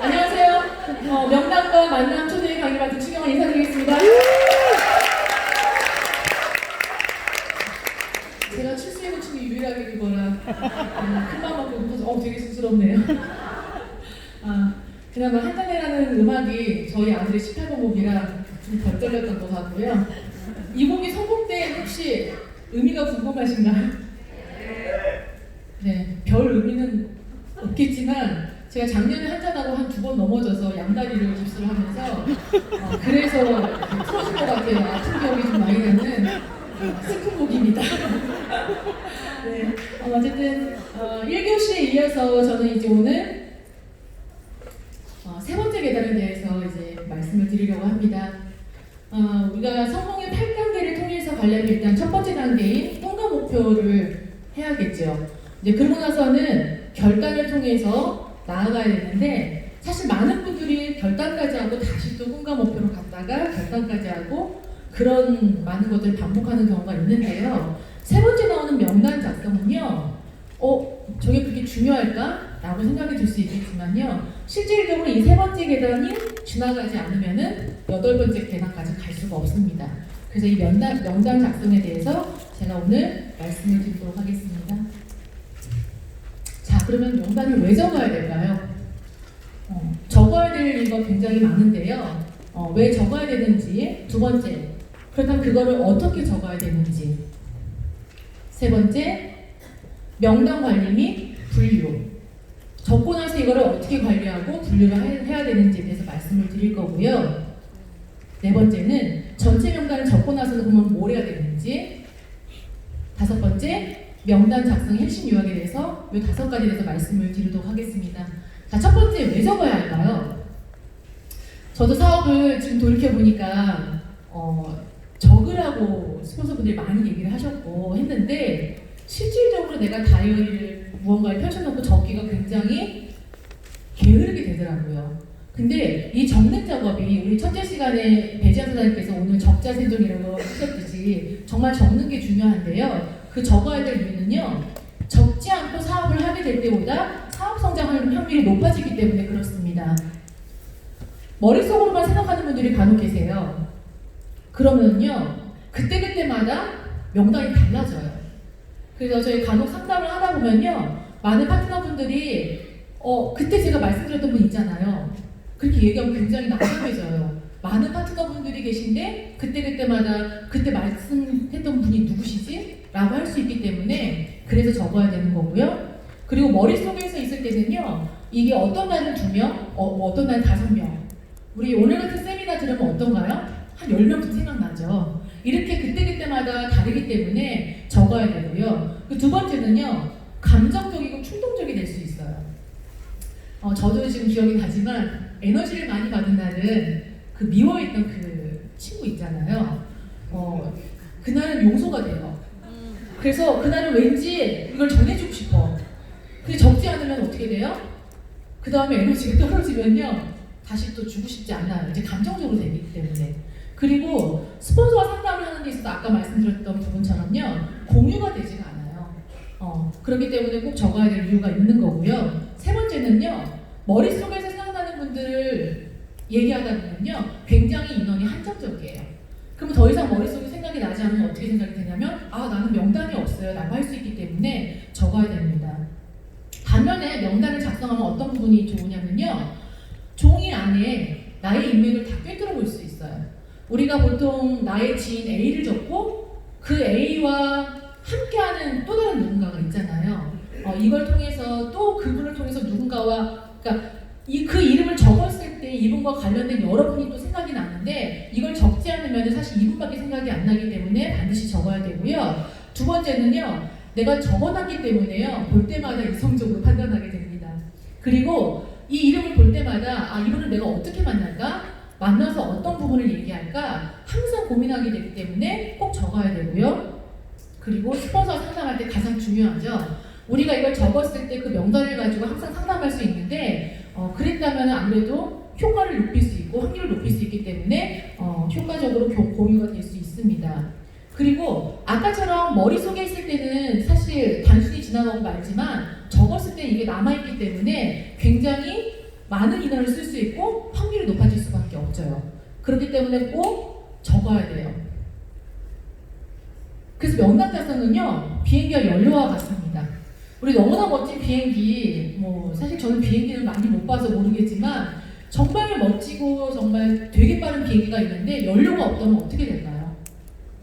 안녕하세요. 명단과 만남 초대의 강의 맡은 추경을 인사드리겠습니다. 제가 출세고 춤이 유일하게 그거라 큰맘 먹고 웃어서 되게 쑥스럽네요. 그나마 한잔해라는 음악이 저희 아들의 18번 곡이라 좀 덜 떨렸던 것 같고요. 이 곡이 선곡된 혹시 의미가 궁금하신가요? 네, 별 의미는 없겠지만 제가 작년에 한잔하고 한 2번 넘어져서 양다리를 깁스를 하면서 그래서 틀어진 것 같아요. 아픈 기억이 좀 많이 나는 슬픈 곡입니다. 네, 어쨌든 1교시에 이어서 저는 이제 오늘 세 번째 계단에 대해서 이제 말씀을 드리려고 합니다. 우리가 성공의 8단계를 통해서 가려면 일단 첫 번째 단계인 꿈과 목표를 해야겠죠. 이제 그러고 나서는 결단을 통해서 나아가야 되는데 사실 많은 분들이 결단까지 하고 다시 또 꿈과 목표로 갔다가 결단까지 하고 그런 많은 것들을 반복하는 경우가 있는데요. 세 번째 나오는 명단 작성은요. 저게 그렇게 중요할까? 라고 생각이 들 수 있겠지만요. 실질적으로 이 세 번째 계단이 지나가지 않으면은 8번째 계단까지 갈 수가 없습니다. 그래서 이 명단 작성에 대해서 제가 오늘 말씀을 드리도록 하겠습니다. 자, 그러면 명단을 왜 적어야 될까요? 적어야 될 이유가 굉장히 많은데요. 왜 적어야 되는지, 두 번째, 그렇다면 그거를 어떻게 적어야 되는지, 세 번째, 명단 관리 및 분류. 적고 나서 이거를 어떻게 관리하고 분류를 해야 되는지에 대해서 말씀을 드릴 거고요. 네 번째는 전체 명단을 적고 나서는 그러면 뭘 해야 되는지, 다섯 번째, 명단 작성의 핵심 요약에 대해서 이 5가지에 대해서 말씀을 드리도록 하겠습니다. 자, 첫 번째, 왜 적어야 할까요? 저도 사업을 지금 돌이켜보니까 적으라고 스폰서분들이 많이 얘기를 하셨고 했는데 실질적으로 내가 다이어리를 무언가를 펼쳐놓고 적기가 굉장히 게으르게 되더라고요. 근데 이 적는 작업이 우리 첫째 시간에 배지한 사장님께서 오늘 적자생존이라고 하셨듯이 정말 적는 게 중요한데요. 그 적어야 될 이유는요. 적지 않고 사업을 하게 될 때보다 사업 성장할 확률이 높아지기 때문에 그렇습니다. 머릿속으로만 생각하는 분들이 간혹 계세요. 그러면요. 그때그때마다 명단이 달라져요. 그래서 저희 간혹 상담을 하다 보면요. 많은 파트너분들이 그때 제가 말씀드렸던 분 있잖아요. 그렇게 얘기하면 굉장히 난감해져요. 많은 파트너분들이 계신데 그때그때마다 그때 말씀했던 분이 누구시지? 라고 할 수 있기 때문에 그래서 적어야 되는 거고요. 그리고 머릿속에서 있을 때는요. 이게 어떤 날은 2명, 어떤 날은 5명. 우리 오늘 같은 세미나 들으면 어떤가요? 한 10명쯤 생각나죠. 이렇게 그때그때마다 다르기 때문에 적어야 되고요. 그 두 번째는요. 감정적이고 충동적이 될 수 있어요. 저도 지금 기억이 나지만 에너지를 많이 받은 날은 그 미워했던 그 친구 있잖아요. 그날은 용서가 돼요. 그래서 그날은 왠지 이걸 전해주고 싶어. 근데 적지 않으면 어떻게 돼요? 그 다음에 에너지가 떨어지면요. 다시 또 주고 싶지 않아요. 이제 감정적으로 되기 때문에. 그리고 스폰서와 상담을 하는 데 있어서 아까 말씀드렸던 부분처럼요. 공유가 되지가 않아요. 그렇기 때문에 꼭 적어야 될 이유가 있는 거고요. 세 번째는요. 머릿속에서 생각나는 분들을 얘기하다 보면요. 굉장히 인원이 한정적이에요. 그럼 더 이상 머릿속에 생각이 나지 않으면 어떻게 생각이 되냐면 나는 명단이 없어요 라고 할 수 있기 때문에 적어야 됩니다. 반면에 명단을 작성하면 어떤 부분이 좋으냐면요. 종이 안에 나의 인맥을 다 꿰뚫어 볼 수 있어요. 우리가 보통 나의 지인 A를 적고 그 A와 함께하는 또 다른 누군가가 있잖아요. 이걸 통해서 또 그분을 통해서 누군가와 그러니까 그 이름을 적었을 때 이분과 관련된 여러분이 또 생각이 나는데 이걸 적지 않으면 사실 이분밖에 생각이 안 나기 때문에 반드시 적어야 되고요. 두 번째는요. 내가 적어놨기 때문에요. 볼 때마다 이성적으로 판단하게 됩니다. 그리고 이 이름을 볼 때마다 이분을 내가 어떻게 만날까? 만나서 어떤 부분을 얘기할까? 항상 고민하게 되기 때문에 꼭 적어야 되고요. 그리고 스폰서 상담할 때 가장 중요하죠. 우리가 이걸 적었을 때 그 명단을 가지고 항상 상담할 수 있는데 그랬다면 아무래도 효과를 높일 수 있고 확률을 높일 수 있기 때문에 효과적으로 공유가 될 수 있습니다. 그리고 아까처럼 머릿속에 있을 때는 사실 단순히 지나가고 말지만 적었을 때 이게 남아있기 때문에 굉장히 많은 인원을 쓸 수 있고 확률이 높아질 수밖에 없죠. 그렇기 때문에 꼭 적어야 돼요. 그래서 명단 작성은요, 비행기와 연료와 같습니다. 우리 너무나 멋진 비행기, 뭐 사실 저는 비행기를 많이 못 봐서 모르겠지만 정말 멋지고 정말 되게 빠른 비행기가 있는데 연료가 없다면 어떻게 될까요?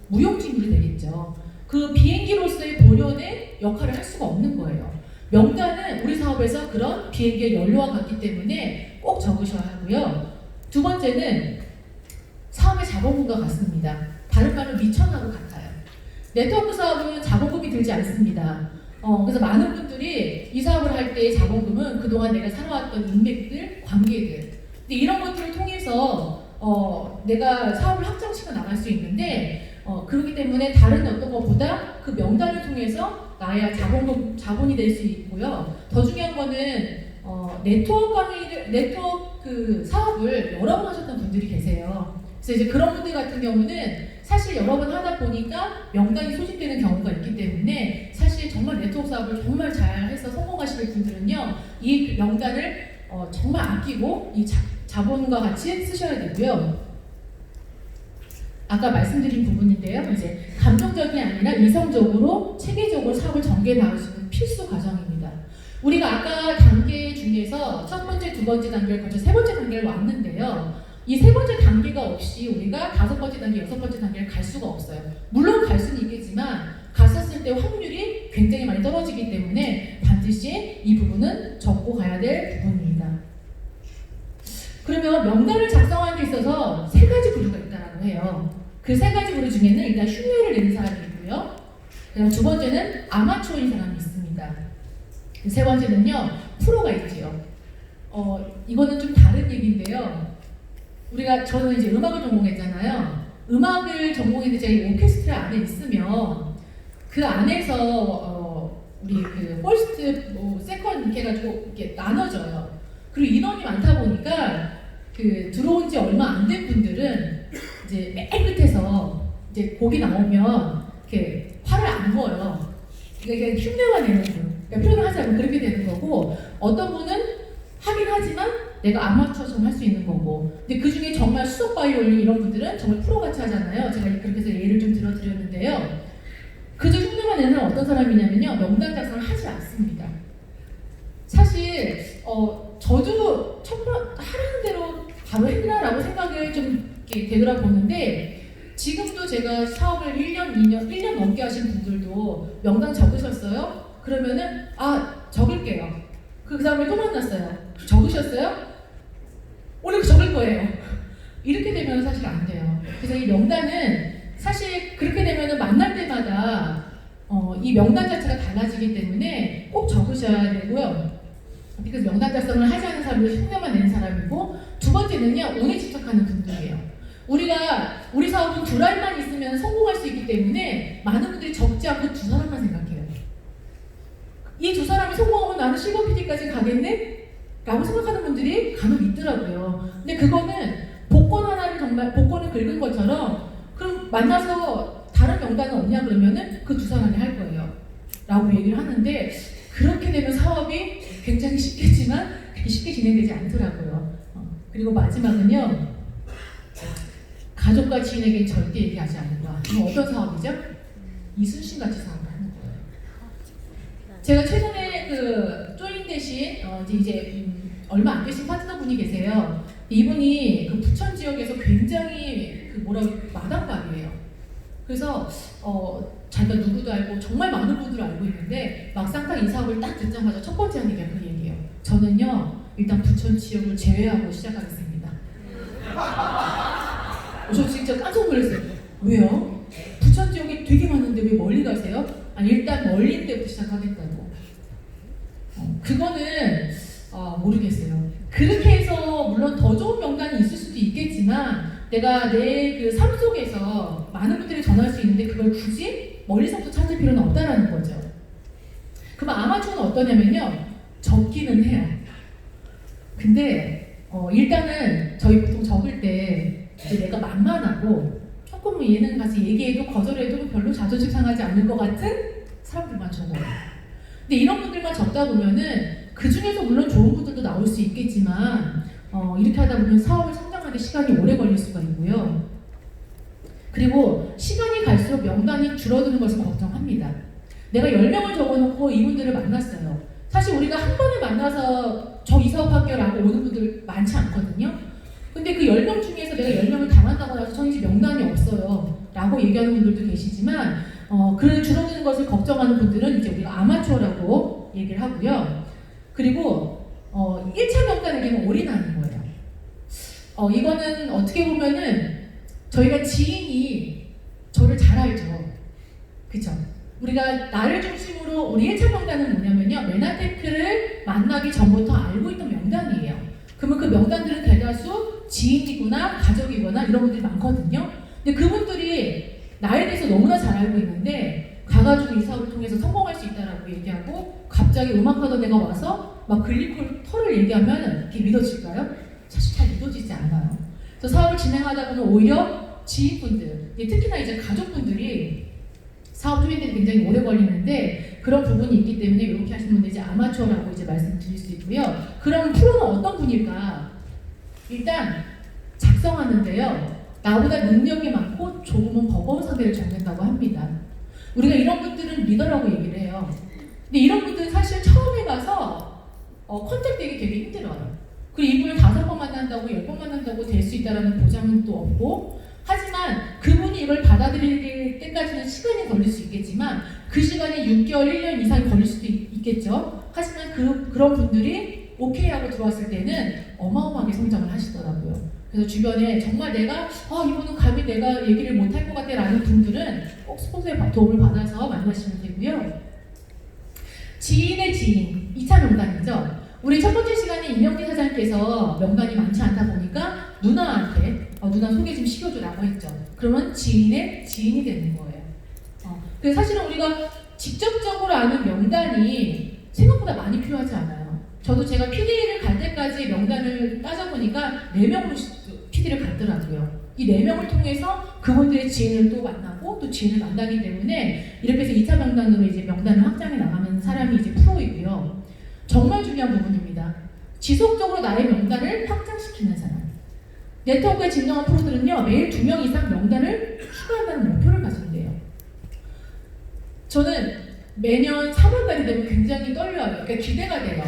무용지물이 되겠죠. 그 비행기로서의 본연의 역할을 할 수가 없는 거예요. 명단은 우리 사업에서 그런 비행기의 연료와 같기 때문에 꼭 적으셔야 하고요. 두 번째는 사업의 자본금과 같습니다. 다른 말로 미천하고 같아요. 네트워크 사업은 자본금이 들지 않습니다. 그래서 많은 분들이 이 사업을 할 때의 자본금은 그동안 내가 살아왔던 인맥들, 관계들, 근데 이런 것들을 통해서 내가 사업을 확장시켜 나갈 수 있는데 그렇기 때문에 다른 어떤 것보다 그 명단을 통해서 나야 자본이 될 수 있고요. 더 중요한 거는 네트워크 사업을 여러 번 하셨던 분들이 계세요. 그래서 이제 그런 분들 같은 경우는 사실 여러 번 하다 보니까 명단이 소진되는 경우가 있기 때문에 사실 정말 네트워크 사업을 정말 잘해서 성공하실 분들은요, 이 명단을 정말 아끼고 이 자본과 같이 쓰셔야 되고요. 아까 말씀드린 부분인데요. 이제 감정적이 아니라 이성적으로 체계적으로 사업을 전개해 나갈 수 있는 필수 과정입니다. 우리가 아까 단계 중에서 첫 번째, 두 번째 단계를 거쳐 세 번째 단계를 왔는데요. 이 세 번째 단계가 없이 우리가 다섯 번째 단계, 여섯 번째 단계를 갈 수가 없어요. 물론 갈 수는 있겠지만 갔었을 때 확률이 굉장히 많이 떨어지기 때문에 반드시 이 부분은 적고 가야 될 부분입니다. 그러면 명단을 작성하는 데 있어서 세 가지 부류가 있다고 해요. 그 세 가지 부류 중에는 일단 흉내를 내는 사람이 있고요. 그다음 두 번째는 아마추어인 사람이 있습니다. 세 번째는요, 프로가 있지요. 이거는 좀 다른 얘기인데요. 저는 이제 음악을 전공했잖아요. 음악을 전공했는데 제가 이 오케스트라 안에 있으면 그 안에서 우리 그 퍼스트, 세컨 이렇게 해가지고 이렇게 나눠져요. 그리고 인원이 많다 보니까 그 들어온 지 얼마 안 된 분들은 이제 맨 끝에서 이제 곡이 나오면 이렇게 화를 안 내어요. 그러니까 흉내가 내는 분. 그러니까 표현을 하자면 그렇게 되는 거고, 어떤 분은 하긴 하지만 내가 아마추어처럼 할 수 있는 거고, 근데 그 중에 정말 수석 바이올린 이런 분들은 정말 프로같이 하잖아요. 제가 그렇게 해서 예를 좀 들어드렸는데요. 그저 흉내만 내는 어떤 사람이냐면요, 명단 작성을 하지 않습니다. 사실 저도 하라는 대로 바로 했나라고 생각을 좀 되돌아보는데, 지금도 제가 사업을 1년 넘게 하신 분들도 명단 적으셨어요? 그러면은 적을게요. 그 다음에 또 만났어요. 적으셨어요? 오늘 적을 거예요. 이렇게 되면 사실 안 돼요. 그래서 이 명단은 사실 그렇게 되면은 만날 때마다 이 명단 자체가 달라지기 때문에 꼭 적으셔야 되고요. 그래서 명단 작성을 하지 않는 사람은 흉내만 내는 사람이고, 두 번째는요, 운에 집착하는 분들이에요. 우리 사업은 두 라인만 있으면 성공할 수 있기 때문에 많은 분들이 적지 않고 두 사람만 생각해요. 이 두 사람이 성공하면 나는 실버 PD까지 가겠네? 라고 생각하는 분들이 간혹 있더라고요. 근데 그거는 복권을 긁은 것처럼, 그럼 만나서 다른 명단은 없냐 그러면은 그 두 사람이 할 거예요. 라고 얘기를 하는데, 그렇게 되면 사업이 굉장히 쉽겠지만 쉽게 진행되지 않더라고요. 그리고 마지막은요, 가족과 지인에게 절대 얘기하지 않는다. 이건 어떤 사업이죠? 이순신 같이 사업을 하는 거예요. 제가 최근에 조인 대신 이제 얼마 안 되신 파트너 분이 계세요. 이분이 그 부천 지역에서 굉장히 마당발이에요. 그래서 자기가 누구도 알고 정말 많은 분들을 알고 있는데, 막상 딱 이 사업을 딱 듣자마자 첫 번째 한 얘기가 그 얘기예요. 저는요, 일단 부천 지역을 제외하고 시작하겠습니다. 저 진짜 깜짝 놀랐어요. 왜요? 부천 지역이 되게 많은데 왜 멀리 가세요? 일단 멀리 때부터 시작하겠다고. 그거는 모르겠어요. 그렇게 해서 물론 더 좋은 명단이 있을 수도 있겠지만, 내가 내 그 삶 속에서 많은 분들이 전할 수 있는데 그걸 굳이 멀리서부터 찾을 필요는 없다라는 거죠. 그럼 아마추어는 어떠냐면요, 적기는 해요. 근데 일단은 저희 보통 적을 때 이제 내가 만만하고 조금 얘는 가서 얘기해도 거절해도 별로 자존심 상하지 않을 것 같은 사람들만 적어요. 근데 이런 분들만 적다 보면은 그 중에서 물론 좋은 분들도 나올 수 있겠지만 이렇게 하다 보면 사업을 성장하는데 시간이 오래 걸릴 수가 있고요. 그리고 시간이 갈수록 명단이 줄어드는 것을 걱정합니다. 내가 10명을 적어놓고 이분들을 만났어요. 사실 우리가 한 번에 만나서 저 이 사업할게요라고 오는 분들 많지 않거든요. 근데 그 10명 중에서 내가 10명을 다 만나고 나서 저는 이제 명단이 없어요 라고 얘기하는 분들도 계시지만 그 줄어드는 것을 걱정하는 분들은 이제 우리가 아마추어라고 얘기를 하고요. 그리고 1차 명단에게는 올인하는 거예요. 이거는 어떻게 보면은 저희가 지인이 저를 잘 알죠. 그쵸? 우리가 나를 중심으로 우리 1차 명단은 뭐냐면요. 메나테크를 만나기 전부터 알고 있던 명단이에요. 그러면 그 명단들은 대다수 지인이거나 가족이거나 이런 분들이 많거든요. 근데 그분들이 나에 대해서 너무나 잘 알고 있는데 가가지고 이 사업을 통해서 성공할 수 있다라고 얘기하고 갑자기 음악하던 애가 와서 막 글리콜 털을 얘기하면 이렇게 믿어질까요? 사실 잘 믿어지지 않아요. 그래서 사업을 진행하다 보면 오히려 지인분들, 특히나 이제 가족분들이 사업 초기에는 굉장히 오래 걸리는데 그런 부분이 있기 때문에 이렇게 하시는 분들 이제 아마추어라고 이제 말씀드릴 수 있고요. 그럼 프로는 어떤 분일까? 일단 작성하는데요. 나보다 능력이 많고 조금은 버거운 상대를 정된다고 합니다. 우리가 이런 분들은 리더라고 얘기를 해요. 근데 이런 분들은 사실 처음에 가서 컨택되기 되게 힘들어요. 그리고 이분을 5번 만난다고 10번 만난다고 될 수 있다는 보장은 또 없고 하지만 그분이 이걸 받아들일 때까지는 시간이 걸릴 수 있겠지만 그 시간이 6개월, 1년 이상이 걸릴 수도 있겠죠. 하지만 그런 분들이 오케이 하고 들어왔을 때는 어마어마하게 성장을 하시더라고요. 그래서 주변에 정말 내가 이분은 감히 내가 얘기를 못할 것 같아 라는 분들은 꼭 스폰서의 도움을 받아서 만나시면 되고요. 지인의 지인, 2차 명단이죠. 우리 첫 번째 시간에 임영진 사장님께서 명단이 많지 않다 보니까 누나한테 누나 소개 좀 시켜줘라고 했죠. 그러면 지인의 지인이 되는 거예요. 그래서 사실은 우리가 직접적으로 아는 명단이 생각보다 많이 필요하지 않아요. 저도 제가 PD를 갈 때까지 명단을 따져보니까 4명으로 PD를 갔더라고요. 이 4명을 통해서 그분들의 지인을 또 만나고 또 지인을 만나기 때문에 이렇게 해서 2차 명단으로 이제 명단을 확장해 나가는 사람이 이제 프로이고요. 정말 중요한 부분입니다. 지속적으로 나의 명단을 확장시키는 사람. 네트워크에 진정한 프로들은요, 매일 2명 이상 명단을 추가한다는 목표를 가진대요. 저는 매년 3월달이 되면 굉장히 떨려요. 그러니까 기대가 돼요.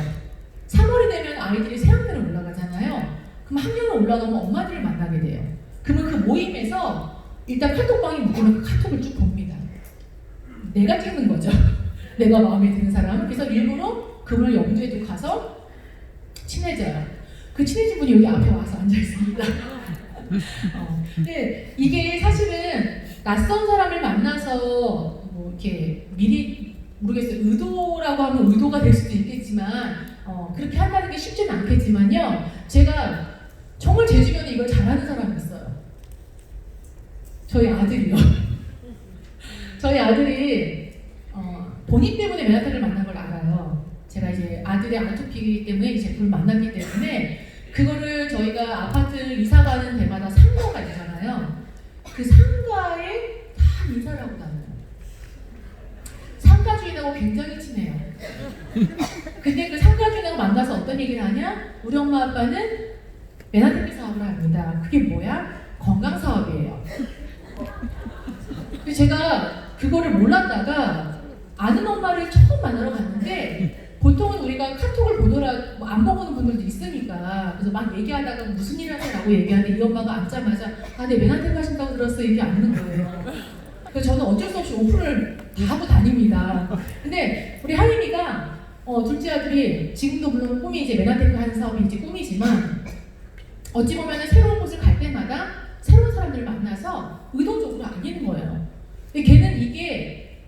3월이 되면 아이들이 새학년으로 올라가잖아요. 그럼 학년으로 올라가면 엄마들을 만나게 돼요. 그러면 그 모임에서 일단 카톡방이 묶이면 그 카톡을 쭉 봅니다. 내가 찍는 거죠. 내가 마음에 드는 사람. 그래서 일부러 그분을 염두에 두고 가서 친해져요. 그 친해진 분이 여기 앞에 와서 앉아 있습니다. 근데 이게 사실은 낯선 사람을 만나서 뭐 이렇게 미리 모르겠어요. 의도라고 하면 의도가 될 수도 있겠지만 그렇게 한다는 게 쉽지는 않겠지만요. 제가 정말 제 주변에 이걸 잘하는 사람이 있어요. 저희 아들이요. 저희 아들이 본인 때문에 메나테크를 만난 걸 알아요. 제가 이제 아들의 아토피이기 때문에 이 제품을 만났기 때문에 그거를 저희가 아파트 이사 가는 데마다 상가가 있잖아요. 그 상가에 다 인사를 하고 다녀요. 상가 주인하고 굉장히 친해요. 근데 그 상가 주인하고 만나서 어떤 얘기를 하냐? 우리 엄마 아빠는 메나테크 사업을 합니다. 그게 뭐야? 건강 사업이에요. 제가 그거를 몰랐다가 아는 엄마를 처음 만나러 갔는데 보통은 우리가 카톡을 보더라 안 보고는 분들도 있으니까 그래서 막 얘기하다가 무슨 일 하세요라고 얘기하는데 이 엄마가 앉자마자 네 메나테크 하신다고 들었어 이렇게 앉는 거예요. 그래서 저는 어쩔 수 없이 오픈을 다 하고 다닙니다. 근데 우리 하림이가 둘째 아들이 지금도 물론 꿈이 이제 메나테크 하는 사업이 이제 꿈이지만 어찌 보면 새로운 곳을 갈 때마다 새로운 사람들을 만나서 의도적으로 알리는 거예요. 근데 걔는 이게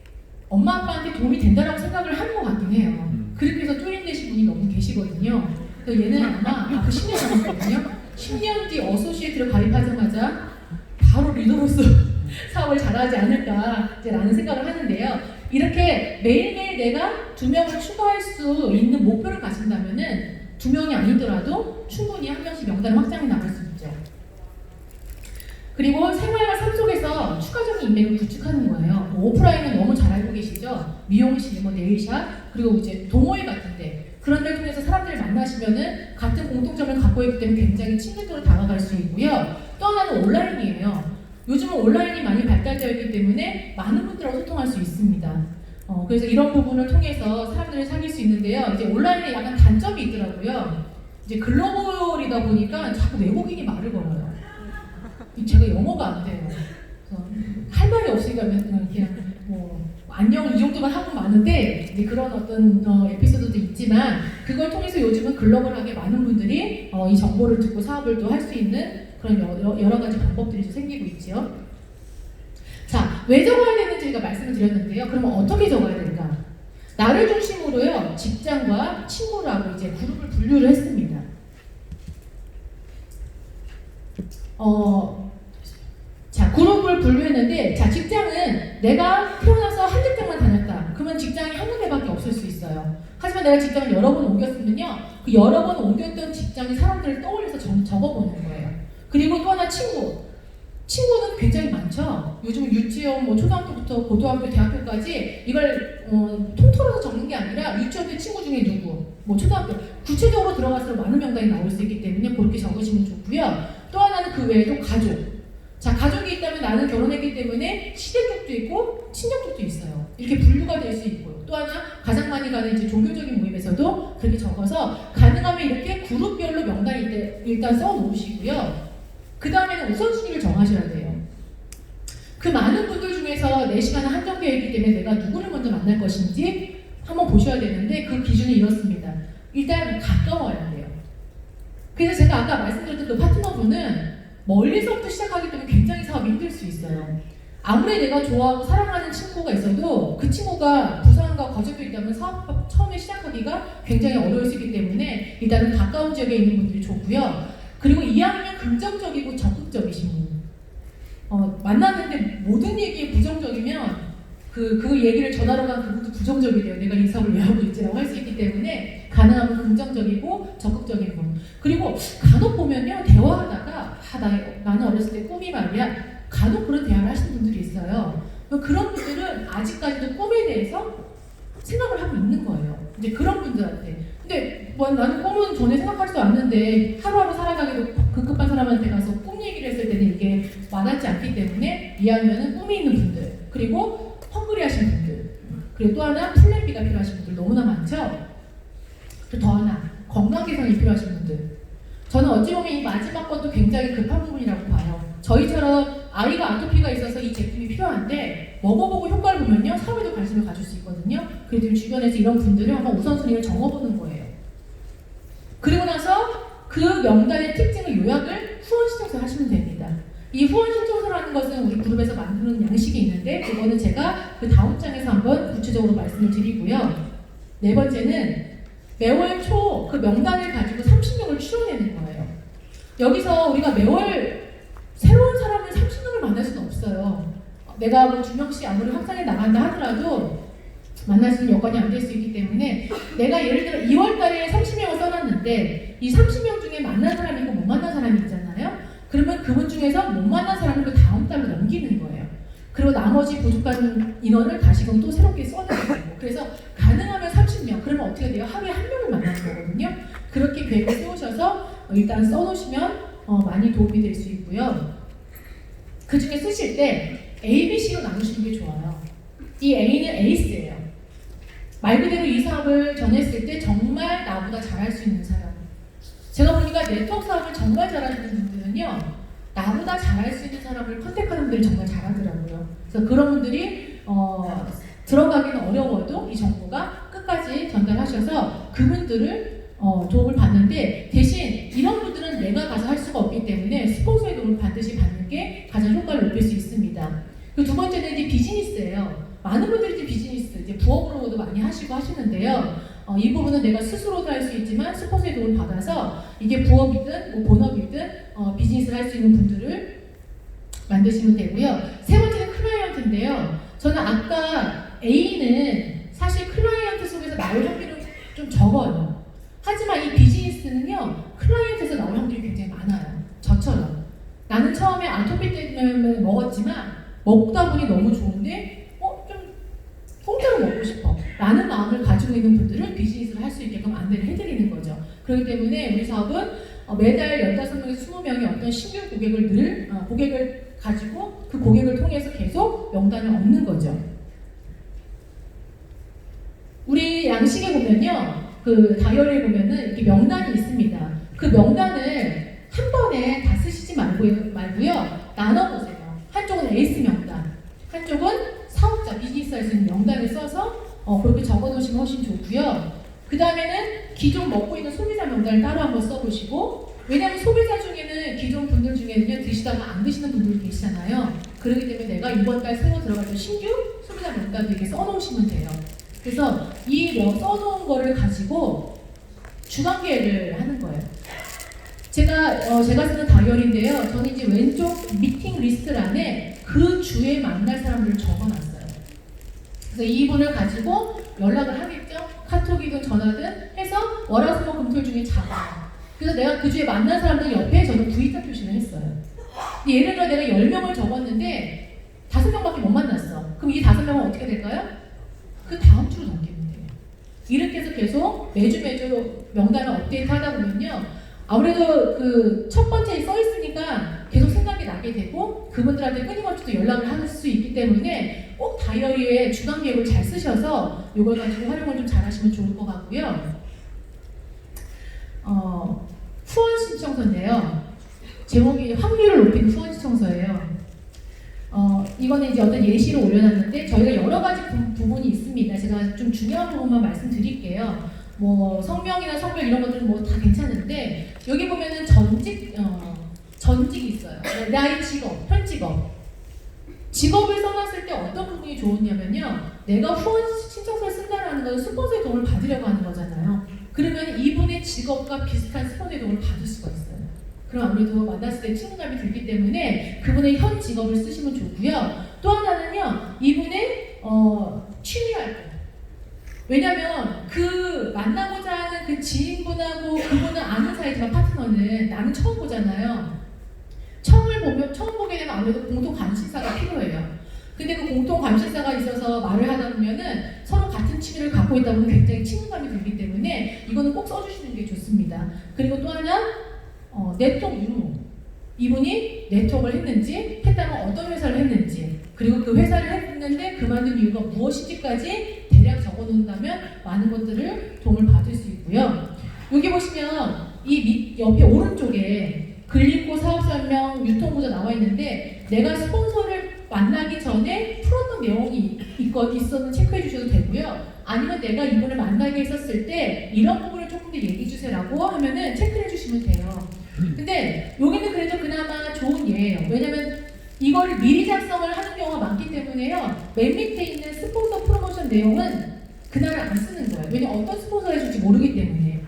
엄마 아빠한테 도움이 된다라고 생각을 하는 것 같긴 해요. 그렇게 해서 조인 되신 분이 너무 계시거든요. 그래서 얘는 아마 앞으로 10년 남았거든요. 10년 뒤 어소시에이트를 가입하자마자 바로 리더로서 사업을 잘하지 않을까 라는 생각을 하는데요. 이렇게 매일매일 내가 2명을 추가할 수 있는 목표를 가진다면은 2명이 아니더라도 충분히 한 명씩 명단을 확장해 나갈 수 있죠. 그리고 생활과 삶 속에서 추가적인 인맥을 구축하는 거예요. 오프라인은 너무 잘 알고 계시죠? 미용실, 네일샵, 그리고 이제 동호회 같은데 그런 데를 통해서 사람들을 만나시면은 같은 공통점을 갖고 있기 때문에 굉장히 친근도로 다가갈 수 있고요. 또 하나는 온라인이에요. 요즘은 온라인이 많이 발달되어 있기 때문에 많은 분들하고 소통할 수 있습니다. 그래서 이런 부분을 통해서 사람들을 사귈 수 있는데요. 이제 온라인에 약간 단점이 있더라고요. 이제 글로벌이다 보니까 자꾸 외국인이 말을 걸어요. 제가 영어가 안 돼요. 그래서 할 말이 없으니까 그냥 뭐 안녕 이 정도만 하고 마는데 이제 그런 어떤 에피소드도 있지만 그걸 통해서 요즘은 글로벌하게 많은 분들이 이 정보를 듣고 사업을 또 할 수 있는 그런 여러 가지 방법들이 좀 생기고 있죠. 자, 왜 적어야 되는지 제가 말씀을 드렸는데요. 그러면 어떻게 적어야 될까? 나를 중심으로요, 직장과 친구라고 이제 그룹을 분류를 했습니다. 자, 그룹을 분류했는데, 자, 직장은 내가 태어나서 한 직장만 다녔다. 그러면 직장이 한 군데밖에 없을 수 있어요. 하지만 내가 직장을 여러 번 옮겼으면요, 그 여러 번 옮겼던 직장의 사람들을 떠올려서 적어보는 거예요. 그리고 또 하나 친구는 굉장히 많죠. 요즘은 유치원, 뭐 초등학교부터 고등학교, 대학교까지 이걸 통틀어서 적는 게 아니라 유치원 때 친구 중에 누구, 뭐 초등학교 구체적으로 들어갈수록 많은 명단이 나올 수 있기 때문에 그렇게 적으시면 좋고요. 또 하나는 그 외에도 가족. 자, 가족이 있다면 나는 결혼했기 때문에 시댁 쪽도 있고 친정 쪽도 있어요. 이렇게 분류가 될 수 있고요. 또 하나 가장 많이 가는 이제 종교적인 모임에서도 그렇게 적어서 가능하면 이렇게 그룹별로 명단을 일단 써 놓으시고요. 그 다음에는 우선순위를 정하셔야 돼요. 그 많은 분들 중에서 내 시간은 한정되어 있기 때문에 내가 누구를 먼저 만날 것인지 한번 보셔야 되는데 그 기준이 이렇습니다. 일단 가까워야 돼요. 그래서 제가 아까 말씀드렸던 그 파트너분은 멀리서부터 시작하기 때문에 굉장히 사업이 힘들 수 있어요. 아무리 내가 좋아하고 사랑하는 친구가 있어도 그 친구가 부산과 거제도에 있다면 사업 처음에 시작하기가 굉장히 어려울 수 있기 때문에 일단은 가까운 지역에 있는 분들이 좋고요. 그리고 이왕이면 긍정적이고 적극적이신 분. 만났는데 모든 얘기에 부정적이면 그 얘기를 전하러 간 그분도 부정적이 돼요. 내가 이 사업을 왜 하고 있지라고 할 수 있기 때문에 가능하면 긍정적이고 적극적인 분. 그리고 간혹 보면요, 대화하다가 나는 어렸을 때 꿈이 말이야. 간혹 그런 대화를 하시는 분들이 있어요. 그런 분들은 아직까지도 꿈에 대해서 생각을 하고 있는 거예요. 이제 그런 분들한테. 근데 뭐 나는 꿈은 전에 생각하지도 않는데 하루하루 살아가기도 급급한 사람한테 가서 꿈 얘기를 했을 때는 이게 와닿지 않기 때문에 이왕이면은 꿈이 있는 분들, 그리고 헝그리하신 분들, 그리고 또 하나 플랜 B가 필요하신 분들 너무나 많죠. 그리고 더 하나 건강 개선이 필요하신 분들. 저는 어찌 보면 이 마지막 것도 굉장히 급한 부분이라고 봐요. 저희처럼 아이가 아토피가 있어서 이 제품이 필요한데 먹어보고 효과를 보면요, 사업에도 관심을 가질 수 있거든요. 그래서 주변에서 이런 분들을 한번 우선순위를 정해보는 거예요. 그리고 나서 그 명단의 특징을 요약을 후원 신청서를 하시면 됩니다. 이 후원 신청서라는 것은 우리 그룹에서 만드는 양식이 있는데 그거는 제가 그 다음 장에서 한번 구체적으로 말씀을 드리고요. 네 번째는 매월 초 그 명단을 가지고 30명을 추려내는 거예요. 여기서 우리가 매월 새로운 사람을 30명을 만날 수는 없어요. 내가 뭐 2명씩 아무리 확산해 나간다 하더라도 만날 수 있는 여건이 안 될 수 있기 때문에 내가 예를 들어 2월 달에 30명을 써놨는데 이 30명 중에 만난 사람이 있고 못 만난 사람이 있잖아요. 그러면 그분 중에서 못 만난 사람을 그 다음 달로 넘기는 거예요. 그리고 나머지 부족한 인원을 다시금 또 새롭게 써내는 거고. 그래서 가능하면 30명. 그러면 어떻게 돼요? 하루에 한 명을 만나는 거거든요. 그렇게 계획을 세우셔서 일단 써놓으시면 많이 도움이 될 수 있고요. 그 중에 쓰실 때 A, B, C로 나누시는 게 좋아요. 이 A는 에이스예요. 말 그대로 이 사업을 전했을 때 정말 나보다 잘할 수 있는 사람. 제가 보니까 네트워크 사업을 정말 잘하시는 분들은요, 나보다 잘할 수 있는 사람을 컨택하는 분들이 정말 잘하더라고요. 그래서 그런 분들이 들어가기는 어려워도 이 정보가 끝까지 전달하셔서 그분들을 도움을 받는데, 대신 이런 분들은 내가 가서 할 수가 없기 때문에 스폰서의 도움을 반드시 받는 게 가장 효과를 높일 수 있습니다. 그리고 두 번째는 이제 비즈니스예요. 많은 분들이 이제 비즈니스, 이제 부업으로도 많이 하시는데요. 이 부분은 내가 스스로도 할 수 있지만 스폰서의 도움을 받아서 이게 부업이든 뭐 본업이든 비즈니스를 할 수 있는 분들을 만드시면 되고요. 세 번째는 클라이언트인데요. 저는 아까 A는 사실 클라이언트 속에서 나올 확률은 좀 적어요. 하지만 이 비즈니스는요, 클라이언트에서 나올 확률이 굉장히 많아요. 저처럼. 나는 처음에 아토피 때문에 먹었지만 먹다 보니 너무 좋은데 좀 공짜로 먹고 싶어 라는 마음을 가지고 있는 분들을 비즈니스를 할 수 있게끔 안내를 해드리는 거죠. 그렇기 때문에 우리 사업은 매달 15명에서 20명의 어떤 신규 고객을 고객을 가지고 그 고객을 통해서 계속 명단을 얻는 거죠. 우리 양식에 보면요, 그 다이어리에 보면은 이렇게 명단이 있습니다. 그 명단을 한 번에 다 쓰시지 말고요, 나눠보세요. 한쪽은 에이스 명단, 한쪽은 사업자, 비즈니스 할 수 있는 명단을 써서 그렇게 적어놓으시면 훨씬 좋고요. 그 다음에는 기존 먹고 있는 소비자 명단을 따로 한번 써보시고, 왜냐하면 소비자 중에는 기존 분들 중에는요, 드시다가 안 드시는 분들이 계시잖아요. 그렇기 때문에 내가 이번 달 새로 들어갈 신규 소비자 명단도 이렇게 써놓으시면 돼요. 그래서 이 써놓은 거를 가지고 주간 계획을 하는 거예요. 제가 쓰는 다이어리인데요. 저는 이제 왼쪽 미팅 리스트란에 그 주에 만날 사람들을 적어놨어요. 그래서 이분을 가지고 연락을 하겠죠. 카톡이든 전화든 해서 월화수목금토일 중에 잡아요. 그래서 내가 그 주에 만난 사람들 옆에 저는 V자 표시를 했어요. 예를 들어 내가 10명을 적었는데 5명밖에 못 만났어. 그럼 이 5명은 어떻게 될까요? 그 다음 주로 넘기면 돼요. 이렇게 해서 계속 매주 명단을 업데이트 하다 보면요, 아무래도 그 첫 번째에 써 있으니까 계속 생각이 나게 되고 그분들한테 끊임없이 또 연락을 할 수 있기 때문에 꼭 다이어리에 주간 계획을 잘 쓰셔서 이걸 가지고 활용을 좀 잘 하시면 좋을 것 같고요. 후원 신청서인데요. 제목이 확률을 높이는 후원 신청서예요. 이거는 이제 어떤 예시를 올려놨는데 저희가 여러 가지 부분이 있습니다. 제가 좀 중요한 부분만 말씀드릴게요. 뭐 성명이나 성별 이런 것들은 뭐 다 괜찮은데 여기 보면은 전직이 있어요. 나의 직업, 현 직업을 써놨을 때 어떤 부분이 좋으냐면요, 내가 후원 신청서를 쓴다는 건 스폰서의 도움을 받으려고 하는 거잖아요. 그러면 이분의 직업과 비슷한 스폰서의 도움을 받을 수가 있어요. 그럼 아무래도 만났을 때 친근감이 들기 때문에 그분의 현 직업을 쓰시면 좋고요. 또 하나는요, 이분의 취미활동. 왜냐면 그 만나고자 하는 그 지인분하고 그분은 아는 사이지만 파트너는 나는 처음 보잖아요. 처음 보게 되면 아무래도 공통 관심사가 필요해요. 근데 그 공통 관심사가 있어서 말을 하다 보면은 서로 같은 취미를 갖고 있다 보면 굉장히 친근감이 들기 때문에 이거는 꼭 써주시는 게 좋습니다. 그리고 또 하나, 네트워크 유무. 이분이 네트워크를 했다면 어떤 회사를 했는지, 그리고 그 회사를 했는데 그만둔 이유가 무엇인지까지 대략 적어놓는다면 많은 것들을 도움을 받을 수 있고요. 여기 보시면 이 옆에 오른쪽에 글리코 사업설명 유통구조 나와 있는데 내가 스폰서를 만나기 전에 풀었던 내용이 있었는 체크해 주셔도 되고요. 아니면 내가 이분을 만나게 했었을 때 이런 부분을 조금 더 얘기해 주세요라고 하면은 체크해 주시면 돼요. 근데 여기는 그래도 그나마 좋은 예예요. 왜냐면 이거를 미리 작성을 하는 경우가 많기 때문에요. 맨 밑에 있는 스폰서 프로모션 내용은 그날은 안 쓰는 거예요. 왜냐면 어떤 스폰서가 해줄지 모르기 때문에.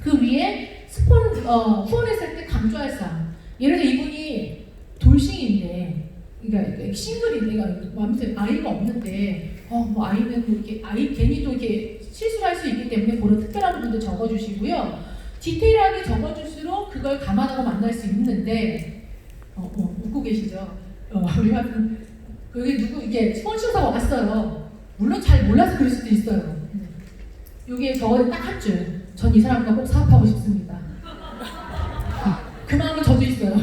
그 위에 후원했을 때 강조할 사항. 예를 들어 이분이 돌싱인데, 그러니까 싱글인데, 아무튼 아이가 없는데, 뭐 아이는 뭐 이렇게 괜히 또 이렇게 실수를 할 수 있기 때문에 그런 특별한 부분도 적어주시고요. 디테일하게 적어줄수록 그걸 감안하고 만날 수 있는데, 웃고 계시죠? 우리 여기 누구 이게 스폰서가 왔어요. 물론 잘 몰라서 그럴 수도 있어요. 여기에 적어진 딱 한 줄. 전 이 사람과 꼭 사업하고 싶습니다. 그 마음은 저도 있어요.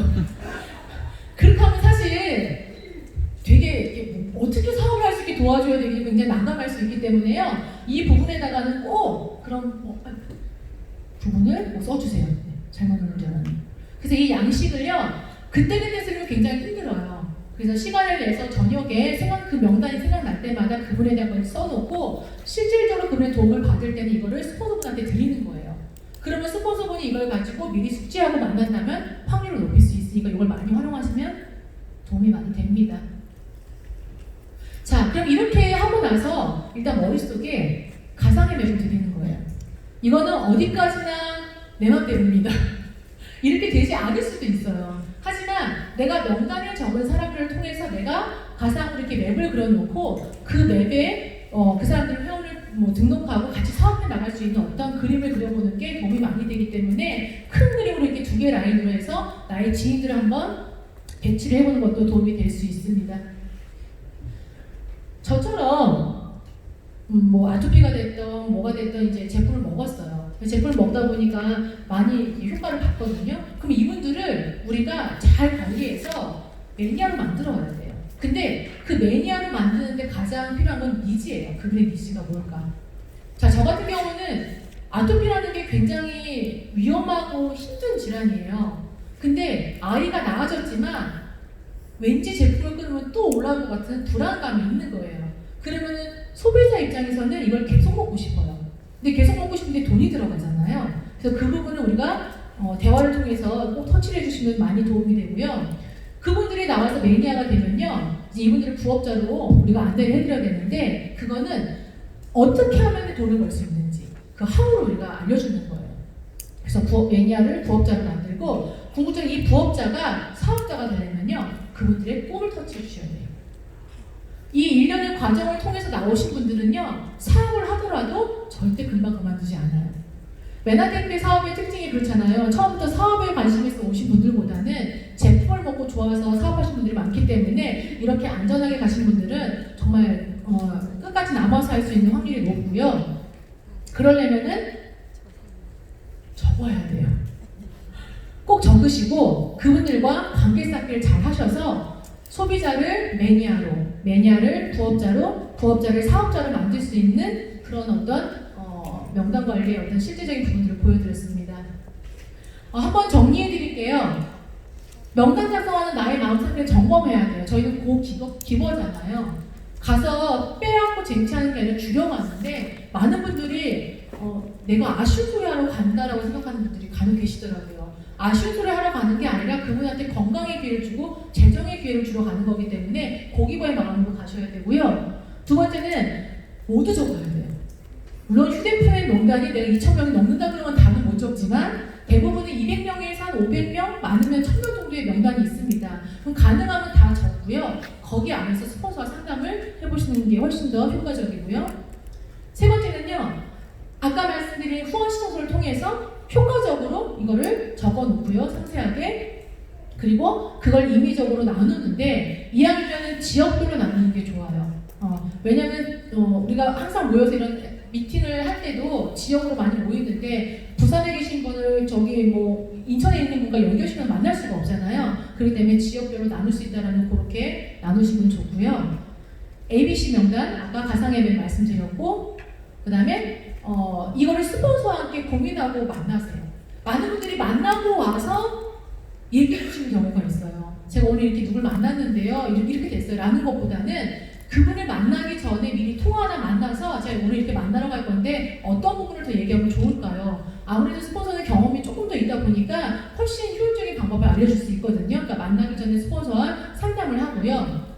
그렇게 하면 사실 되게 어떻게 사업을 할 수 있게 도와줘야 되게 굉장히 난감할 수 있기 때문에요. 이 부분에다가는 꼭 그런 부분을 꼭 써주세요. 잘못 누른 줄 알았네. 그래서 이 양식을요, 그때그때 쓰면 굉장히 힘들어요. 그래서 시간을 내서 저녁에 그 명단이 생각날 때마다 그분에 대한 걸 써놓고 실질적으로 그분의 도움을 받을 때는 이거를 스폰서분한테 드리는 거예요. 그러면 스폰서분이 이걸 가지고 미리 숙지하고 만난다면 확률을 높일 수 있으니까 이걸 많이 활용하시면 도움이 많이 됩니다. 자, 그럼 이렇게 하고 나서 일단 머릿속에 가상의 맵을 드리는 거예요. 이거는 어디까지나 내 맘대로입니다. 이렇게 되지 않을 수도 있어요. 하지만 내가 명단을 적은 사람들을 통해서 내가 가상으로 이렇게 맵을 그려놓고 그 맵에 그 사람들의 회원을 등록하고 같이 사업해 나갈 수 있는 어떤 그림을 그려보는 게 도움이 많이 되기 때문에 큰 그림으로 이렇게 2개 라인으로 해서 나의 지인들을 한번 배치를 해보는 것도 도움이 될 수 있습니다. 저처럼 뭐 아토피가 됐던 뭐가 됐던 이제 제품을 먹었어요. 제품을 먹다 보니까 많이 효과를 봤거든요. 그럼 이분들을 우리가 잘 관리해서 매니아로 만들어야 돼요. 근데 그 매니아를 만드는데 가장 필요한 건 니즈예요. 그분의 니즈가 뭘까? 자, 저 같은 경우는 아토피라는 게 굉장히 위험하고 힘든 질환이에요. 근데 아이가 나아졌지만 왠지 제품을 끊으면 또 올라올 것 같은 불안감이 있는 거예요. 그러면은 소비자 입장에서는 이걸 계속 먹고 싶어요. 근데 계속 먹고 싶은데 돈이 들어가잖아요. 그래서 그 부분은 우리가 대화를 통해서 꼭 터치를 해주시면 많이 도움이 되고요. 그분들이 나와서 매니아가 되면요, 이제 이분들을 부업자로 우리가 안내를 해드려야 되는데, 그거는 어떻게 하면 돈을 벌 수 있는지 그 하우를 우리가 알려주는 거예요. 그래서 매니아를 부업자로 만들고, 궁극적으로 이 부업자가 사업자가 되려면요, 그분들의 꿈을 터치해 주셔야 돼요. 이 일련의 과정을 통해서 나오신 분들은요, 사업을 하더라도 절대 금방 그만두지 않아요. 메나테크의 사업의 특징이 그렇잖아요. 처음부터 사업에 관심 있어 오신 분들보다는 제품을 먹고 좋아서 사업하신 분들이 많기 때문에 이렇게 안전하게 가신 분들은 정말 끝까지 남아서 할 수 있는 확률이 높고요. 그러려면은 적어야 돼요. 꼭 적으시고 그분들과 관계 쌓기를 잘 하셔서 소비자를 매니아로, 매니아를 부업자로, 부업자를 사업자로 만들 수 있는 그런 어떤 명단 관리의 어떤 실제적인 부분들을 보여드렸습니다. 한번 정리해 드릴게요. 명단 작성하는 나의 마음 상태를 점검해야 돼요. 저희는 기버잖아요. 가서 빼앗고 쟁취하는 게 아니라 주려하는데 많은 분들이 내가 아쉬운 소리 하러 간다라고 생각하는 분들이 간혹 계시더라고요. 아쉬운 소리 하러 가는 게 아니라 그분한테 건강의 기회를 주고 재정의 기회를 주러 가는 거기 때문에 고기버의 마음으로 가셔야 되고요. 두 번째는 모두 적어야 돼요. 물론 휴대폰의 명단이 내가 2,000명이 넘는다 그러면 다는 못 적지만 대부분은 200명에서 한 500명, 많으면 1,000명 정도의 명단이 있습니다. 그럼 가능하면 다 적고요. 거기 안에서 스폰서와 상담을 해보시는 게 훨씬 더 효과적이고요. 세 번째는요. 아까 말씀드린 후원 신청서를 통해서 효과적으로 이거를 적어놓고요. 상세하게. 그리고 그걸 임의적으로 나누는데 이왕이면 지역별로 나누는 게 좋아요. 왜냐면 우리가 항상 모여서 이런 미팅을 할 때도 지역으로 많이 모이는데 부산에 계신 분을 저기 뭐 인천에 있는 분과 연결시키면 만날 수가 없잖아요. 그렇기 때문에 지역별로 나눌 수 있다라는 그렇게 나누시면 좋고요. ABC 명단 아까 가상앱에 말씀드렸고 그 다음에 이거를 스폰서와 함께 고민하고 만나세요. 많은 분들이 만나고 와서 얘기해 주시는 경우가 있어요. 제가 오늘 이렇게 누굴 만났는데요. 이렇게 됐어요. 라는 것보다는 그분을 만나기 전에 미리 통화나 만나서 제가 오늘 이렇게 만나러 갈 건데 어떤 부분을 더 얘기하면 좋을까요? 아무래도 스폰서는 경험이 조금 더 있다 보니까 훨씬 효율적인 방법을 알려줄 수 있거든요. 그러니까 만나기 전에 스폰서와 상담을 하고요.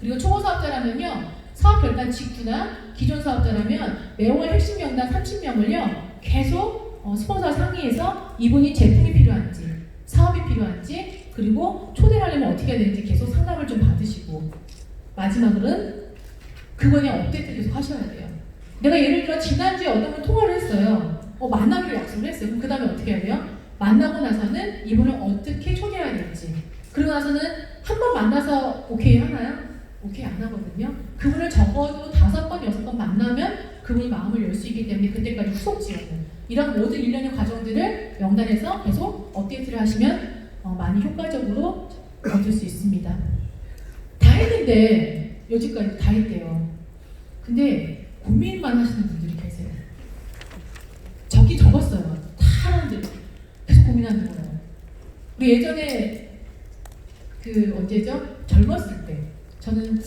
그리고 초보 사업자라면요. 사업 결단 직후나 기존 사업자라면 매월 핵심 명단 30명을요. 계속 스폰서와 상의해서 이분이 제품이 필요한지 사업이 필요한지 그리고 초대를 하려면 어떻게 해야 되는지 계속 상담을 좀 받으시고 마지막으로는 그거에 업데이트 계속 하셔야 돼요. 내가 예를 들어 지난주에 어떤 분 통화를 했어요. 만나기로 약속을 했어요. 그럼 그 다음에 어떻게 해야 돼요? 만나고 나서는 이분을 어떻게 초대해야 될지 그리고 나서는 한 번 만나서 오케이 하나요? 오케이 안 하거든요. 그분을 적어도 5번, 6번 만나면 그분이 마음을 열 수 있기 때문에 그때까지 후속 지원을 이런 모든 일련의 과정들을 명단에서 계속 업데이트를 하시면 많이 효과적으로 얻을 수 있습니다. 다 했는데 여지까지 다 했대요. 근데 고민만 하시는 분들이 계세요. 적긴 적었어요. 다 하는데 계속 고민하는 거예요. 우리 예전에 언제죠? 젊었을 때 저는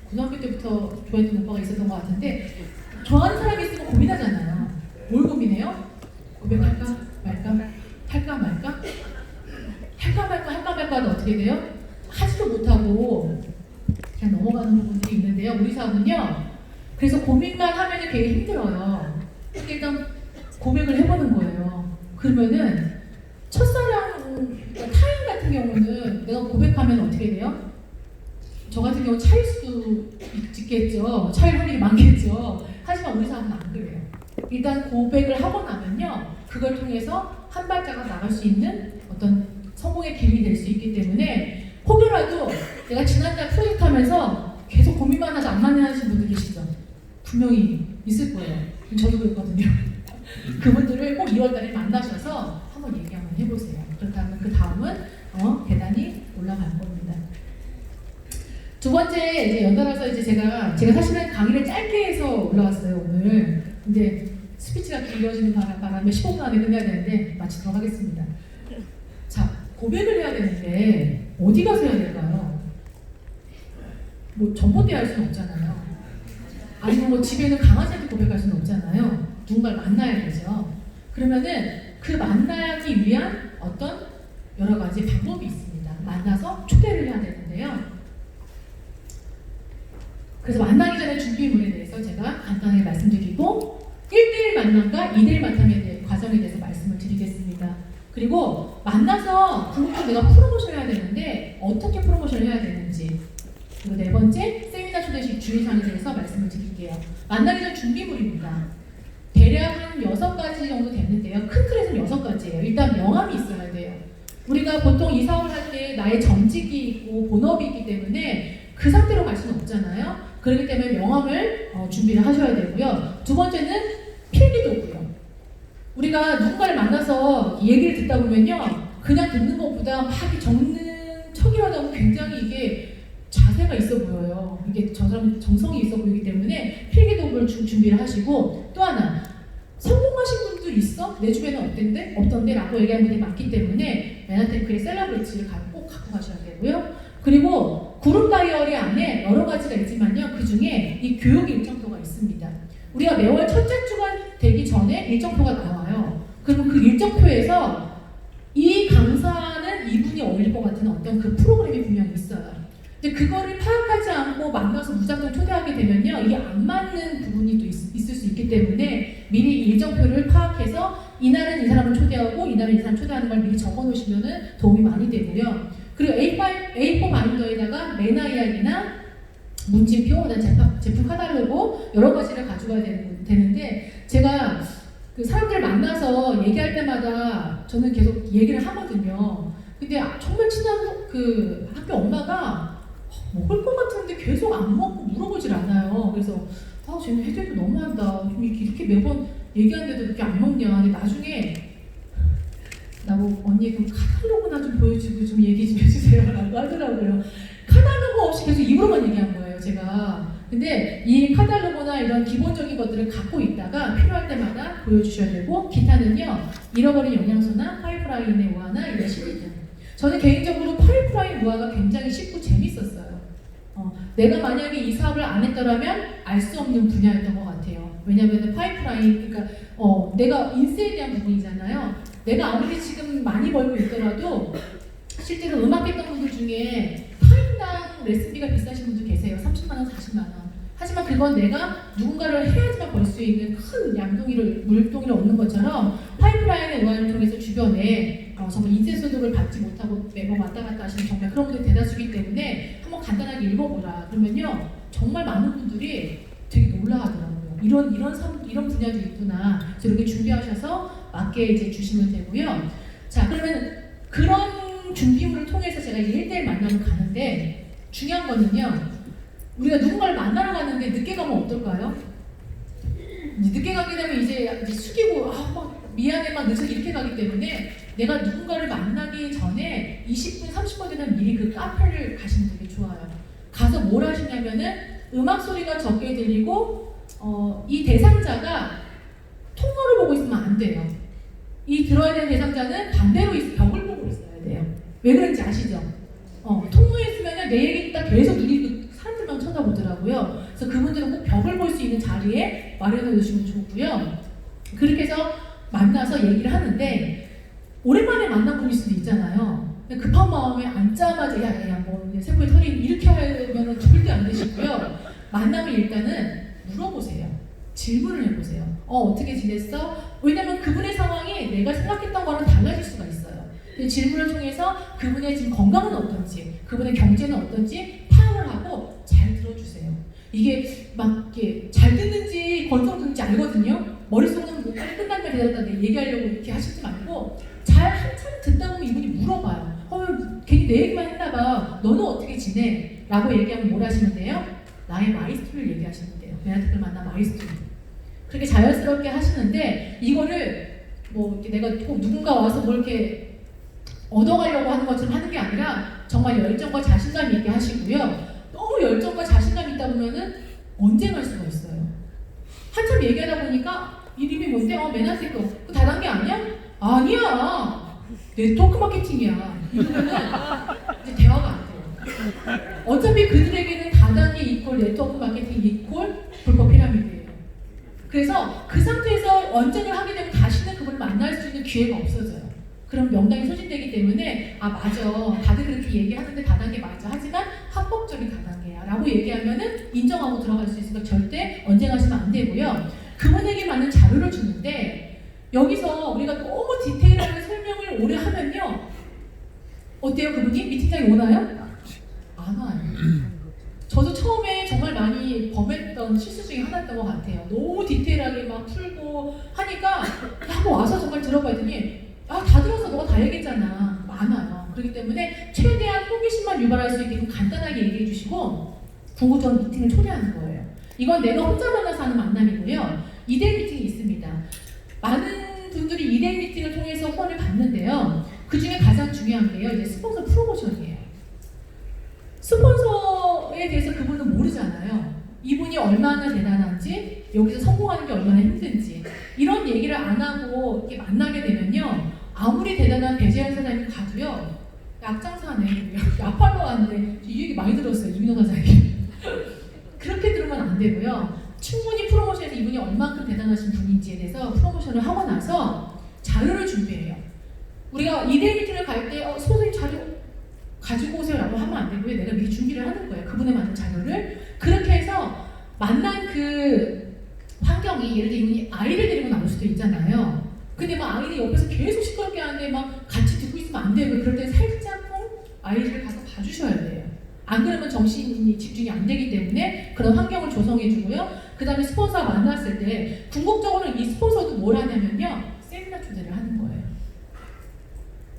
고등학교 때부터 좋아했던 오빠가 있었던 것 같은데 좋아하는 사람이 있으면 고민하잖아요. 뭘 고민해요? 고백할까 말까? 할까 말까? 할까 말까 하다 어떻게 돼요? 하지도 못하고 그냥 넘어가는 부분들이 있는데요. 우리 사업은요. 그래서 고민만 하면 되게 힘들어요. 근데 일단 고백을 해보는 거예요. 그러면은 첫사랑 타인 같은 경우는 내가 고백하면 어떻게 돼요? 저 같은 경우 차일 수도 있겠죠. 차일 확률이 많겠죠. 하지만 우리 사업은 안 그래요. 일단 고백을 하고 나면요. 그걸 통해서 한 발자가 나갈 수 있는 어떤 성공의 길이 될 수 있기 때문에 혹여라도 내가 지난달 프로젝트 하면서 계속 고민만 하지 안 만나시는 분들 계시죠? 분명히 있을 거예요. 저도 그랬거든요. 그분들을 꼭 2월달에 만나셔서 한번 얘기 한번 해보세요. 그렇다면 그 다음은 계단이 올라갈 겁니다. 두 번째 이제 연달아서 이제 제가 사실은 강의를 짧게 해서 올라왔어요 오늘. 근데 스피치가 길어지는 바람에 15분 안에 끝내야 되는데 마치도록 하겠습니다. 자, 고백을 해야 되는데 어디 가서 해야 될까요? 뭐 전봇대 할 수는 없잖아요. 아니면 뭐 집에는 강아지한테 고백할 수는 없잖아요. 누군가를 만나야 되죠. 그러면은 그 만나기 위한 어떤 여러 가지 방법이 있습니다. 만나서 초대를 해야 되는데요. 그래서 만나기 전에 준비물에 대해서 제가 간단하게 말씀드리고 1대1 만남과 2대1 만남에 대한 과정에 대해서 말씀을 드리겠습니다. 그리고 만나서 궁극적으로 내가 프로모션을 해야 되는데 어떻게 프로모션을 해야 되는지, 그리고 네 번째 세미나 초대식 주의사항에 대해서 말씀을 드릴게요. 만나기 전 준비물입니다. 대략 한 6가지 정도 됐는데요. 큰 틀에서는 6가지예요. 일단 명함이 있어야 돼요. 우리가 보통 이사를 할 때 나의 전직이 있고 본업이 있기 때문에 그 상태로 갈 수는 없잖아요. 그렇기 때문에 명함을 준비를 하셔야 되고요. 두 번째는 필기도구요. 우리가 누군가를 만나서 얘기를 듣다 보면요, 그냥 듣는 것보다 막 적는 척이라도 하면 굉장히 이게 자세가 있어 보여요. 이게 저 사람 정성이 있어 보이기 때문에 필기도구를 준비를 하시고, 또 하나 성공하신 분들 있어? 내 주변은 어땠는데? 없던데? 라고 얘기하는 분들이 많기 때문에 맨하탄크의 셀러브리티를 꼭 갖고 가셔야 되고요. 그리고 그룹 다이어리 안에 여러 가지가 있지만요, 그 중에 이 교육 일정표가 있습니다. 우리가 매월 첫째 주가 되기 전에 일정표가 나와요. 그러면 그 일정표에서 이 강사는 이분이 어울릴 것 같은 어떤 그 프로그램이 분명히 있어요. 근데 그거를 파악하지 않고 만나서 무작정 초대하게 되면요, 이게 안 맞는 부분이 또 있을 수 있기 때문에 미리 일정표를 파악해서 이날은 이 사람을 초대하고 이날은 이 사람 초대하는 걸 미리 적어 놓으시면 도움이 많이 되고요. 그리고 A4 바인더에다가 매너 이야기나 문진표, 제품 카탈로그 여러 가지를 가져가야 되는데, 제가 그 사람들 만나서 얘기할 때마다 저는 계속 얘기를 하거든요. 근데 정말 친한 그 학교 엄마가 먹을 것 같은데 계속 안 먹고 물어보질 않아요. 그래서 쟤는 해줘도 너무한다. 이렇게 매번 얘기하는데도 이렇게 안 먹냐. 근데 나중에 나보고 언니 그럼 카탈로그나 좀 보여주고 좀 얘기 좀 해주세요 라고 하더라고요. 카탈로그 없이 계속 입으로만 얘기한 거예요, 제가. 근데 이 카탈로그나 이런 기본적인 것들을 갖고 있다가 필요할 때마다 보여주셔야 되고, 기타는요, 잃어버린 영양소나 파이프라인의 우화나 이런 시리즈. 저는 개인적으로 파이프라인 우화가 굉장히 쉽고 재밌었어요. 내가 만약에 이 사업을 안 했더라면 알 수 없는 분야였던 것 같아요. 왜냐하면 파이프라인, 그러니까 내가 인세에 대한 부분이잖아요. 내가 아무리 지금 많이 벌고 있더라도 실제로 음악했던 분들 중에 타임당 레시피가 비싸신 분들 계세요. 30만 원, 40만 원. 하지만 그건 내가 누군가를 해야지만 벌 수 있는 큰 물동이를 얻는 것처럼 파이프라인의 우화를 통해서 주변에 정말 인쇄 소득을 받지 못하고 매번 왔다 갔다 하시는 정말 그런 분들이 대다수이기 때문에 한번 간단하게 읽어보라. 그러면요, 정말 많은 분들이 되게 놀라하더라고요. 이런 분야도 있구나. 그래서 이렇게 준비하셔서 맞게 이제 주시면 되고요. 자, 그러면 그런 준비물을 통해서 제가 1대1 만나러 가는데, 중요한 거는요, 우리가 누군가를 만나러 가는데 늦게 가면 어떨까요? 늦게 가게 되면 이제 숙이고 막 미안해 막 늦어서 이렇게 가기 때문에, 내가 누군가를 만나기 전에 20분, 30분 전에 미리 그 카페를 가시면 되게 좋아요. 가서 뭘 하시냐면은 음악 소리가 적게 들리고 이 대상자가 통로를 보고 있으면 안 돼요. 이 들어야 되는 대상자는 반대로 벽을 보고 있어야 돼요. 왜 그런지 아시죠? 통로에 있으면 내 얘기 딱 계속 눈이 사람들만 쳐다보더라고요. 그래서 그분들은 꼭 벽을 볼 수 있는 자리에 마련해 놓으시면 좋고요. 그렇게 해서 만나서 얘기를 하는데, 오랜만에 만난 분일 수도 있잖아요. 급한 마음에 앉자마자 뭐 세포의 털이 이렇게 하면 절대 안 되시고요. 만나면 일단은 물어보세요. 질문을 해보세요. 어떻게 지냈어? 왜냐면 그분의 상황이 내가 생각했던 거랑 달라질 수가 있어요. 질문을 통해서 그분의 지금 건강은 어떤지, 그분의 경제는 어떤지 파악을 하고 잘 들어주세요. 이게 막 이렇게 잘 듣는지 건성 듣는지 알거든요. 머릿속은 뭐 빨리 끝나면 기다렸다 얘기하려고 이렇게 하시지 말고, 잘 한참 듣다 보면 이분이 물어봐요. 괜히 내 얘기만 했나봐. 너는 어떻게 지내? 라고 얘기하면 뭘 하시면 돼요? 나의 마이스토리를 얘기하시면 돼요. 메나티크를 만난 마이스트로. 그렇게 자연스럽게 하시는데 이거를 뭐 이렇게 내가 꼭 누군가 와서 뭘 이렇게 얻어가려고 하는 것처럼 하는 게 아니라 정말 열정과 자신감 있게 하시고요. 너무 열정과 자신감 있다 보면은 언쟁할 수가 있어요. 한참 얘기하다 보니까 이름이 뭔데? 메나티크. 그거 다단계 아니야? 아니야. 네트워크 마케팅이야. 이러면은 이제 대화가 안 돼요. 어차피 그들에게는 다단계 이퀄 네트워크 마케팅 이퀄 불법 피라미드예요. 그래서 그 상태에서 언쟁을 하게 되면 다시는 그분을 만날 수 있는 기회가 없어져요. 그럼 명당이 소진되기 때문에 아 맞아 다들 그렇게 얘기하는데 다단계 맞아 하지만 합법적인 다단계야 라고 얘기하면은 인정하고 들어갈 수 있으니까 절대 언쟁하시면 안 되고요. 그분에게 맞는 자료를 주는데 여기서 우리가 너무 디테일하게 설명을 오래 하면요 어때요? 그분이 미팅장에 오나요? 안 와요. 저도 처음에 정말 많이 범했던 실수 중에 하나였던 것 같아요. 너무 디테일하게 막 풀고 하니까 한번 와서 정말 들어봐 했더니 다 들어서 너가 다 얘기했잖아. 많아요. 그렇기 때문에 최대한 호기심만 유발할 수 있게끔 간단하게 얘기해 주시고 궁극적인 미팅을 초대하는 거예요. 이건 내가 혼자 만나서 하는 만남이고요. 2대1 미팅이 있습니다. 많은 분들이 2대1 미팅을 통해서 후원을 받는데요. 그 중에 가장 중요한 게요. 이제 스폰서 프로모션이에요. 스폰서에 대해서 그분은 모르잖아요. 이분이 얼마나 대단한지, 여기서 성공하는 게 얼마나 힘든지 이런 얘기를 안 하고 이렇게 만나게 되면요. 아무리 대단한 배재현 사장님 가도요. 약장사네, 약팔로 하는데 이 얘기 많이 들었어요. 이민호 사장님. 그렇게 들으면 안 되고요. 충분히 프로모션에서 이분이 얼마큼 대단하신 분인지에 대해서 프로모션을 하고 나서 자료를 준비해요. 우리가 2대1 미팅을 갈 때 선생님 자료 가지고 오세요 라고 하면 안 되고요. 내가 미리 준비를 하는 거예요. 그분에 맞는 자료를. 그렇게 해서 만난 그 환경이 예를 들어 이분이 아이를 데리고 나올 수도 있잖아요. 근데 막 아이를 옆에서 계속 시끄럽게 하는데 막 같이 듣고 있으면 안 되고 그럴 때 살짝 아이를 가서 봐주셔야 돼요. 안 그러면 정신이 집중이 안 되기 때문에 그런 환경을 조성해 주고요. 그 다음에 스폰서와 만났을 때 궁극적으로 이 스폰서도 뭘 하냐면요. 세미나 초대를 하는 거예요.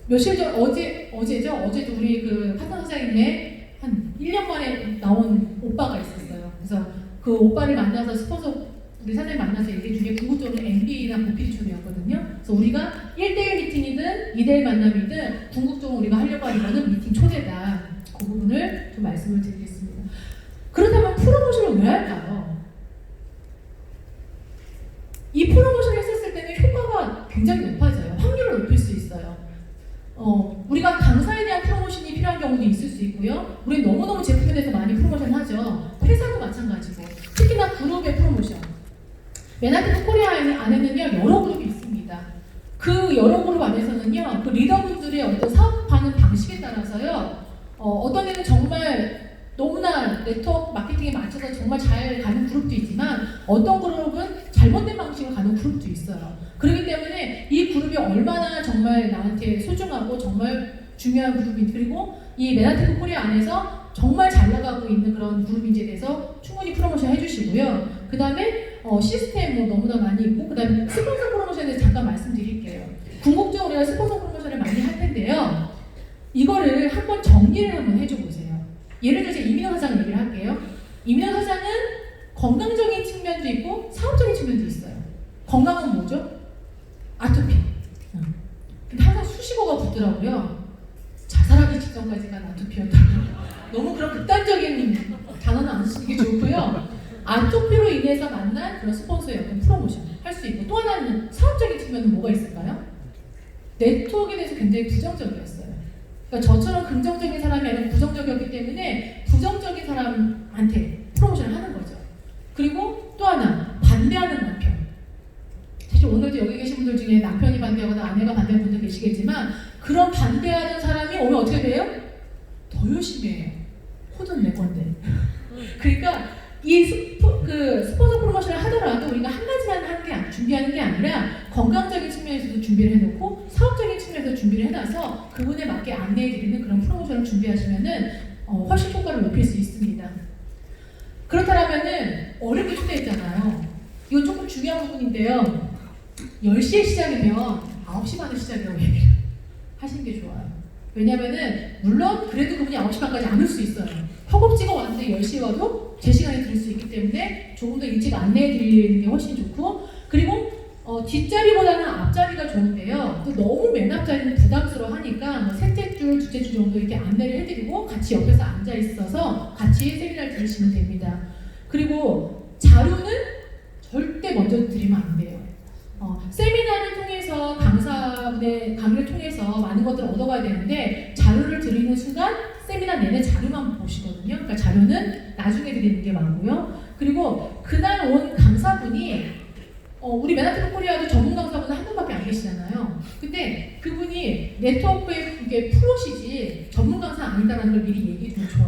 며칠 전 어제도 우리 그 파트너 사장님의 한 1년 만에 나온 오빠가 있었어요. 그래서 그 오빠를 만나서 스폰서 우리 사장님 만나서 얘기 중에 궁극적으로 MBA나 보필 초대였거든요. 그래서 우리가 1대1 미팅이든 2대1 만남이든 궁극적으로 우리가 하려고 하는 거는 미팅 초대다. 그 부분을 좀 말씀을 드리겠습니다. 그렇다면 프로모션을 왜 할까요? 이 프로모션을 했었을 때는 효과가 굉장히 높아져요. 확률을 높일 수 있어요. 우리가 강사에 대한 프로모션이 필요한 경우도 있을 수 있고요. 우리 너무너무 제품에 대해서 많이 프로모션 하죠. 회사도 마찬가지고. 특히나 그룹의 프로모션. 메나티크 코리아 안에는요, 여러 그룹이 있습니다. 그 여러 그룹 안에서는요, 그 리더분들의 어떤 사업하는 방식에 따라서요, 어떤 애는 정말 너무나 네트워크 마케팅에 맞춰서 정말 잘 가는 그룹도 있지만 어떤 그룹은 잘못된 방식으로 가는 그룹도 있어요. 그렇기 때문에 이 그룹이 얼마나 정말 나한테 소중하고 정말 중요한 그룹인지 그리고 이 메나티크 코리아 안에서 정말 잘 나가고 있는 그런 그룹인지에 대해서 충분히 프로모션 해주시고요. 그 다음에 시스템 너무나 많이 있고 그 다음에 스폰서 프로모션에 대해서 잠깐 말씀드릴게요. 궁극적으로 우리가 스폰서 프로모션을 많이 할 텐데요. 이거를 한번 정리를 한번 해줘 보세요. 예를 들어서 이민호 사장 얘기를 할게요. 이민호 사장은 건강적인 측면도 있고 사업적인 측면도 있어요. 건강은 뭐죠? 아토피. 근데 항상 수식어가 붙더라고요. 자살하기 직전까지 간 아토피였다고. 너무 그런 극단적인 단어는 안 쓰는 게 좋고요. 아토피로 인해서 만난 그런 스폰서의 어떤 프로모션 할 수 있고 또 하나는 사업적인 측면은 뭐가 있을까요? 네트워크에 대해서 굉장히 부정적이었어요. 그러니까 저처럼 긍정적인 사람이 아니라 부정적이었기 때문에 부정적인 사람한테 프로모션을 하는 거죠. 그리고 또 하나 반대하는 남편. 사실 오늘도 여기 계신 분들 중에 남편이 반대하거나 아내가 반대하는 분들 계시겠지만 그런 반대하는 사람이 오면 어떻게 돼요? 더 열심히 해요. 호든 내 건데. 그러니까 이 스폰서 프로모션을 하더라도 우리가 한 가지만 하는 게 준비하는 게 아니라 건강적인 측면에서도 준비를 해놓고 사업적인 측면에서 준비를 해놔서 그분에 맞게 안내해드리는 그런 프로모션을 준비하시면은 훨씬 효과를 높일 수 있습니다. 그렇다면은 어렵게 초대했잖아요. 이거 조금 중요한 부분인데요. 10시에 시작이면 9시 반에 시작이라고 얘기를 하시는 게 좋아요. 왜냐면은 물론 그래도 그분이 9시 반까지 안 올 수 있어요. 허겁지겁 왔는데 10시에 와도 제 시간에 들을 수 있기 때문에 조금 더 일찍 안내해 드리는 게 훨씬 좋고, 그리고 뒷자리보다는 앞자리가 좋은데요. 또 너무 맨 앞자리는 부담스러워 하니까 뭐 셋째 줄, 둘째 줄 정도 이렇게 안내를 해드리고 같이 옆에서 앉아 있어서 같이 세미나를 들으시면 됩니다. 그리고 자료는 절대 먼저 드리면 안 돼요. 세미나를 통해서 강사분의 강의를 통해서 많은 것들을 얻어가야 되는데 자료를 드리는 순간 세미나 내내 자료만 보시거든요. 그러니까 자료는 나중에 드리는 게 많고요. 그리고 그날 온 강사분이 우리 맨하튼 코리아도 전문 강사분은 한 분밖에 안 계시잖아요. 근데 그분이 네트워크의 이게 프로시지 전문 강사 아니다라는 걸 미리 얘기해 주면 좋아요.